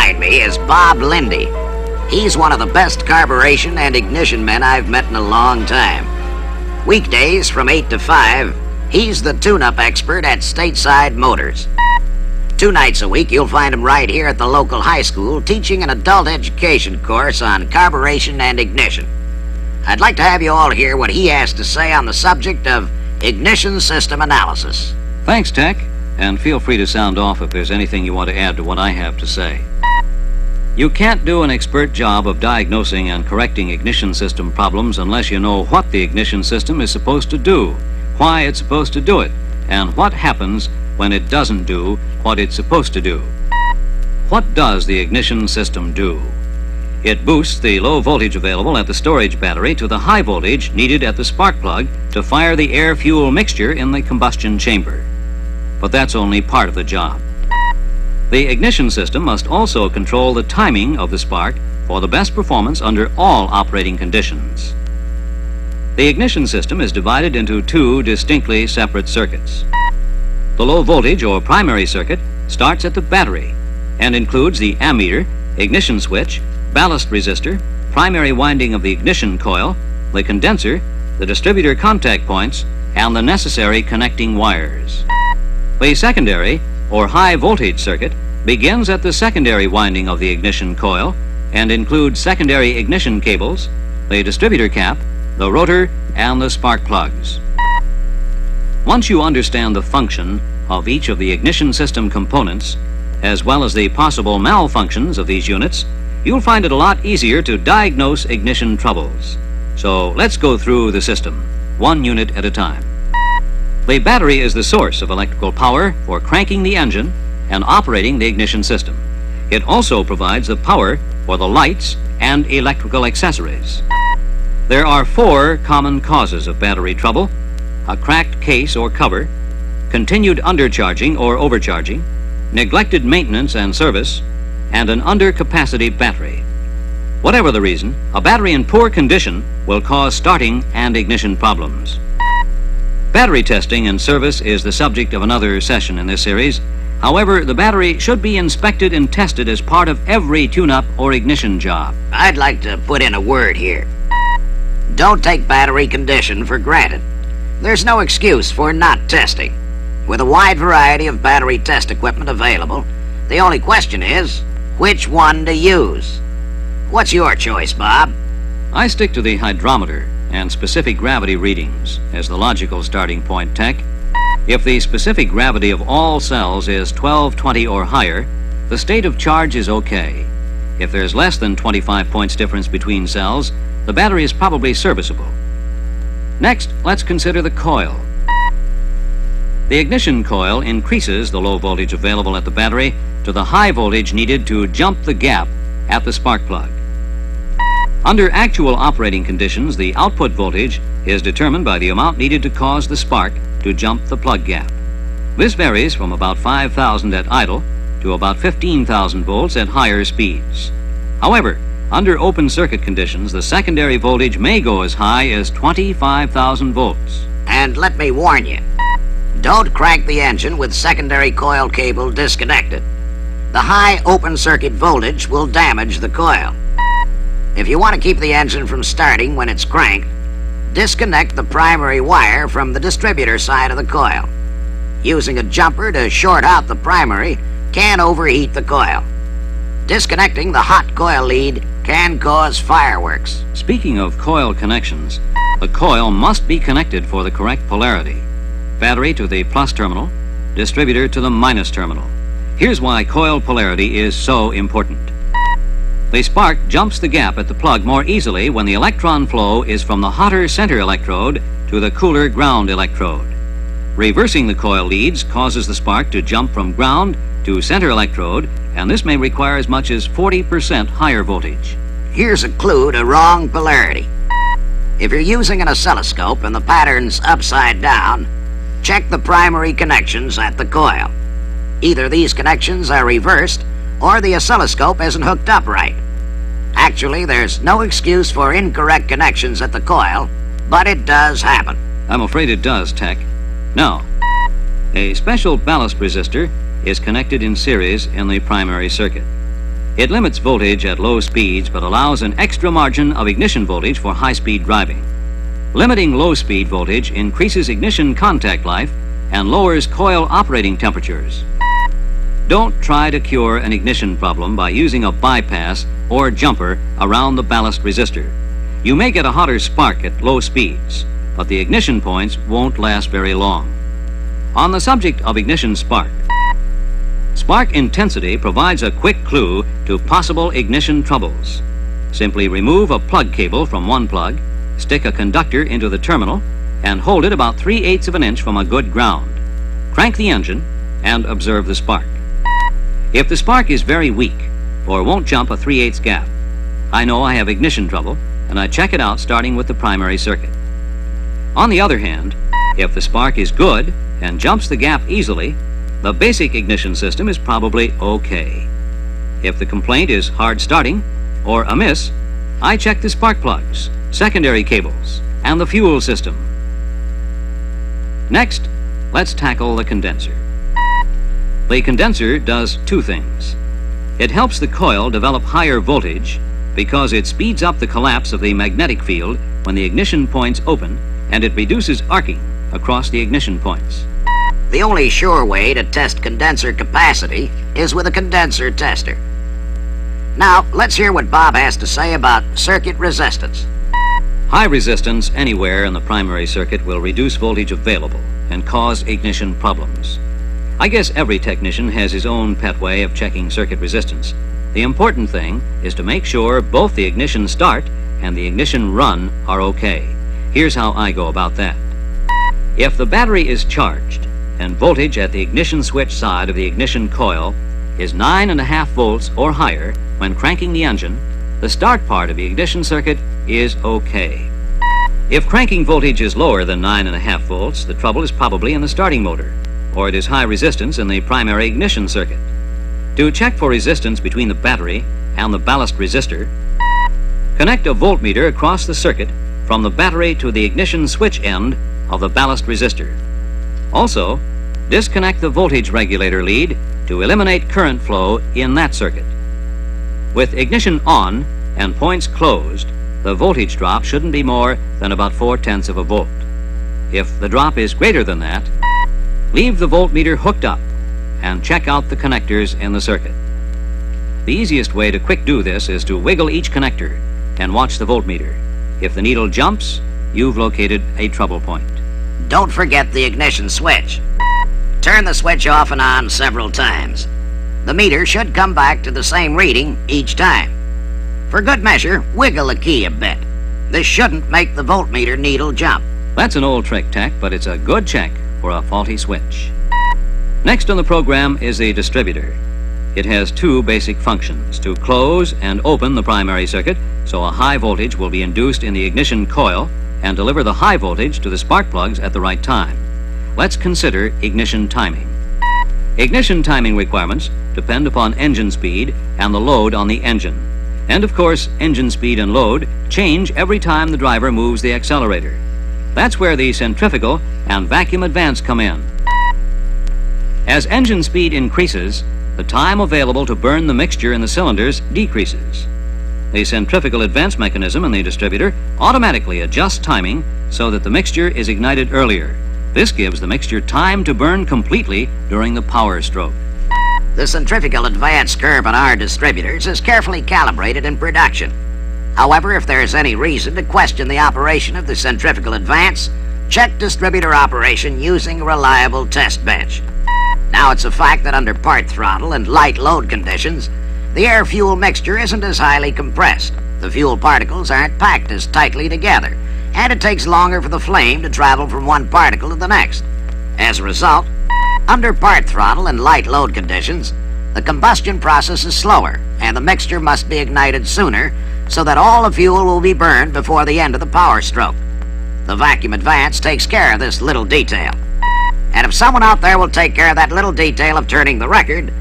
behind me is Bob Lindy. He's one of the best carburation and ignition men I've met in a long time. Weekdays from 8 to 5, he's the tune-up expert at Stateside Motors. 2 nights a week, you'll find him right here at the local high school teaching an adult education course on carburation and ignition. I'd like to have you all hear what he has to say on the subject of ignition system analysis. Thanks, Tech, and feel free to sound off if there's anything you want to add to what I have to say. You can't do an expert job of diagnosing and correcting ignition system problems unless you know what the ignition system is supposed to do, why it's supposed to do it, and what happens when it doesn't do what it's supposed to do. What does the ignition system do? It boosts the low voltage available at the storage battery to the high voltage needed at the spark plug to fire the air-fuel mixture in the combustion chamber. But that's only part of the job. The ignition system must also control the timing of the spark for the best performance under all operating conditions. The ignition system is divided into 2 distinctly separate circuits. The low voltage or primary circuit starts at the battery and includes the ammeter, ignition switch, ballast resistor, primary winding of the ignition coil, the condenser, the distributor contact points, and the necessary connecting wires. The secondary or high voltage circuit begins at the secondary winding of the ignition coil and includes secondary ignition cables, the distributor cap, the rotor, and the spark plugs. Once you understand the function of each of the ignition system components, as well as the possible malfunctions of these units, you'll find it a lot easier to diagnose ignition troubles. So let's go through the system, 1 unit at a time. The battery is the source of electrical power for cranking the engine and operating the ignition system. It also provides the power for the lights and electrical accessories. There are 4 common causes of battery trouble: a cracked case or cover, continued undercharging or overcharging, neglected maintenance and service, and an undercapacity battery. Whatever the reason, a battery in poor condition will cause starting and ignition problems. Battery testing and service is the subject of another session in this series. However, the battery should be inspected and tested as part of every tune-up or ignition job. I'd like to put in a word here. Don't take battery condition for granted. There's no excuse for not testing. With a wide variety of battery test equipment available, the only question is, which one to use? What's your choice, Bob? I stick to the hydrometer and specific gravity readings as the logical starting point, Tech. If the specific gravity of all cells is 1220 or higher, the state of charge is okay. If there's less than 25 points difference between cells, the battery is probably serviceable. Next, let's consider the coil. The ignition coil increases the low voltage available at the battery to the high voltage needed to jump the gap at the spark plug. Under actual operating conditions, the output voltage is determined by the amount needed to cause the spark to jump the plug gap. This varies from about 5,000 at idle to about 15,000 volts at higher speeds. However, under open circuit conditions, the secondary voltage may go as high as 25,000 volts. And let me warn you, don't crank the engine with secondary coil cable disconnected. The high open circuit voltage will damage the coil. If you want to keep the engine from starting when it's cranked, disconnect the primary wire from the distributor side of the coil. Using a jumper to short out the primary can overheat the coil. Disconnecting the hot coil lead can cause fireworks. Speaking of coil connections, the coil must be connected for the correct polarity. Battery to the plus terminal, distributor to the minus terminal. Here's why coil polarity is so important. The spark jumps the gap at the plug more easily when the electron flow is from the hotter center electrode to the cooler ground electrode. Reversing the coil leads causes the spark to jump from ground to center electrode, and this may require as much as 40% higher voltage. Here's a clue to wrong polarity. If you're using an oscilloscope and the pattern's upside down, check the primary connections at the coil. Either these connections are reversed or the oscilloscope isn't hooked up right. Actually, there's no excuse for incorrect connections at the coil, but it does happen. I'm afraid it does, Tech. Now, a special ballast resistor is connected in series in the primary circuit. It limits voltage at low speeds but allows an extra margin of ignition voltage for high-speed driving. Limiting low-speed voltage increases ignition contact life and lowers coil operating temperatures. Don't try to cure an ignition problem by using a bypass or jumper around the ballast resistor. You may get a hotter spark at low speeds, but the ignition points won't last very long. On the subject of ignition spark, spark intensity provides a quick clue to possible ignition troubles. Simply remove a plug cable from one plug, stick a conductor into the terminal, and hold it about 3/8 of an inch from a good ground. Crank the engine and observe the spark. If the spark is very weak or won't jump a 3/8 gap, I know I have ignition trouble, and I check it out starting with the primary circuit. On the other hand, if the spark is good and jumps the gap easily, the basic ignition system is probably okay. If the complaint is hard starting or amiss, I check the spark plugs, secondary cables, and the fuel system. Next, let's tackle the condenser. The condenser does two things. It helps the coil develop higher voltage because it speeds up the collapse of the magnetic field when the ignition points open, and it reduces arcing across the ignition points. The only sure way to test condenser capacity is with a condenser tester. Now, let's hear what Bob has to say about circuit resistance. High resistance anywhere in the primary circuit will reduce voltage available and cause ignition problems. I guess every technician has his own pet way of checking circuit resistance. The important thing is to make sure both the ignition start and the ignition run are okay. Here's how I go about that. If the battery is charged and voltage at the ignition switch side of the ignition coil is 9.5 volts or higher when cranking the engine, the start part of the ignition circuit is okay. If cranking voltage is lower than 9.5 volts, the trouble is probably in the starting motor, or it is high resistance in the primary ignition circuit. To check for resistance between the battery and the ballast resistor, connect a voltmeter across the circuit from the battery to the ignition switch end of the ballast resistor. Also, disconnect the voltage regulator lead to eliminate current flow in that circuit. With ignition on and points closed, the voltage drop shouldn't be more than about 0.4 of a volt. If the drop is greater than that, leave the voltmeter hooked up and check out the connectors in the circuit. The easiest way to quick do this is to wiggle each connector and watch the voltmeter. If the needle jumps, you've located a trouble point. Don't forget the ignition switch. Turn the switch off and on several times. The meter should come back to the same reading each time. For good measure, wiggle the key a bit. This shouldn't make the voltmeter needle jump. That's an old trick, Tech, but it's a good check for a faulty switch. Next on the program is the distributor. It has two basic functions: to close and open the primary circuit so a high voltage will be induced in the ignition coil and deliver the high voltage to the spark plugs at the right time. Let's consider ignition timing. Ignition timing requirements depend upon engine speed and the load on the engine. And of course, engine speed and load change every time the driver moves the accelerator. That's where the centrifugal and vacuum advance come in. As engine speed increases, the time available to burn the mixture in the cylinders decreases. The centrifugal advance mechanism in the distributor automatically adjusts timing so that the mixture is ignited earlier. This gives the mixture time to burn completely during the power stroke. The centrifugal advance curve on our distributors is carefully calibrated in production. However, if there is any reason to question the operation of the centrifugal advance, check distributor operation using a reliable test bench. Now, it's a fact that under part throttle and light load conditions, the air-fuel mixture isn't as highly compressed. The fuel particles aren't packed as tightly together, and it takes longer for the flame to travel from one particle to the next. As a result, under part throttle and light load conditions, the combustion process is slower, and the mixture must be ignited sooner so that all the fuel will be burned before the end of the power stroke. The vacuum advance takes care of this little detail. And if someone out there will take care of that little detail of turning the record,